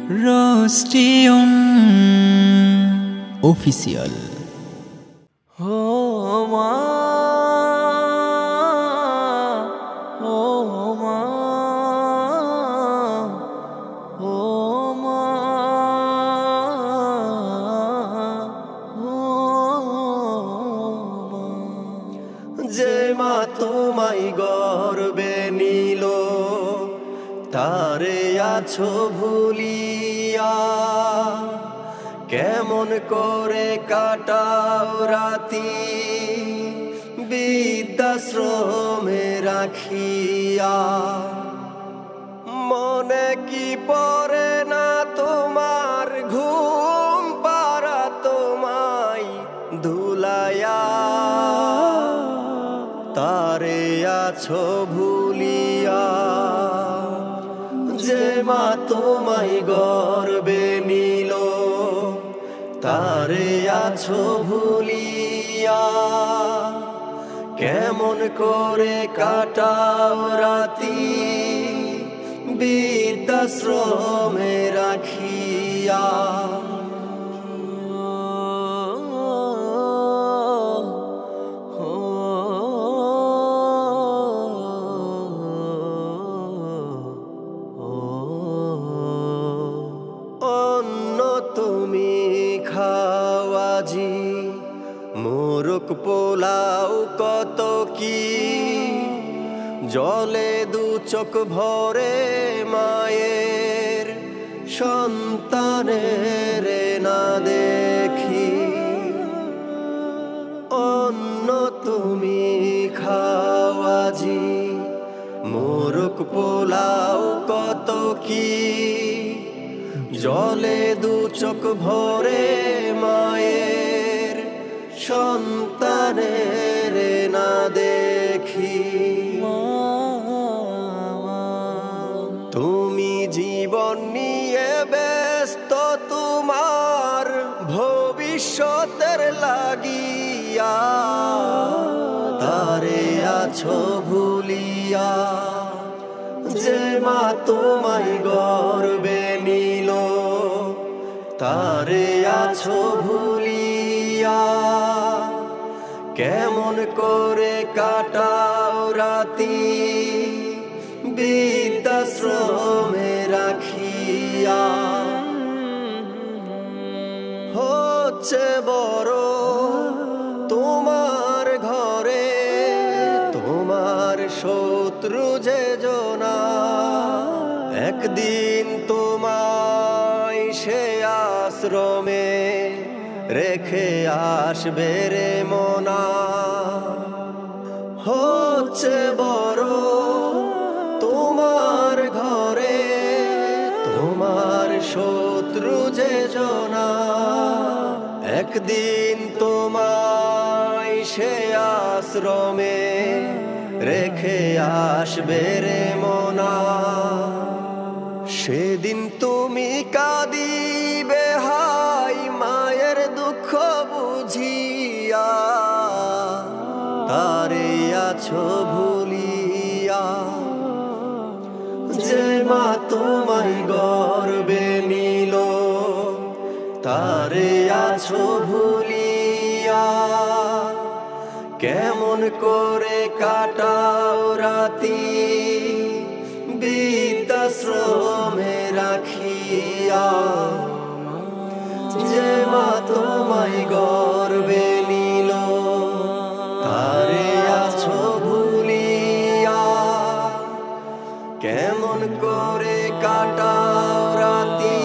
Roastion Official. Oh ma, oh ma, oh ma, oh ma. যে মা তোমায় গর্বে নিল তারে আছো ভুলিয়া, কেমন করে কাটাও রাতি বৃদ্ধাশ্রমে রাখিয়া। মনে কি পড়ে না তোমার ঘুম পাড়া তোমায় ধুলাইয়া, তারে আছো ভুলিয়া। যে মা তোমায় গর্বে নিল তারে আছো ভুলিয়া, কেমন করে কাটাও রাতি বৃদ্ধাশ্রমে রাখিয়া। অন্ন তুমি খাওয়াজি মোরক পোলাও কত কি, জলে দু চোখ ভরে মায়ের সন্তানের না দেখি। অন্ন তুমি খাওয়াজি মোরক পোলাও কত কি, জলে দু চোখ ভরে মায়ের সন্তানের না দেখি। তুমি জীবন নিয়ে ব্যস্ত তোমার ভবিষ্যতের লাগিয়া, তারে আছো ভুলিয়া। যে মা তোমায় গর্বে নিল তারে আছো ভুলিয়া, কেমন করে কাটাও রাতি বৃদ্ধাশ্রমে রাখিয়া। হচ্ছে বড় তোমার ঘরে তোমার শত্রু যে জনা, একদিন তোমায় সে আশ্রমে রেখে আসবে রে মনা। হচ্ছে বড় তোমার ঘরে তোমার শত্রু যে জনা, একদিন তোমায় সে আশ্রমে রেখে আসবে রে মনা। সেদিন তুমি কাঁদিবে হায় মায়ের দুঃখ বুঝিয়া, তারে আছো ভুলিয়া। যে মা তোমায় গর্বে নিল তারে আছো ভুলিয়া, কেমন করে কাটাও রাতি বৃদ্ধাশ্রমে রাখিয়া। যে মা তোমায় গর্বে নিল তারে আছো ভুলিয়া, কেমন করে কাটাও রাতি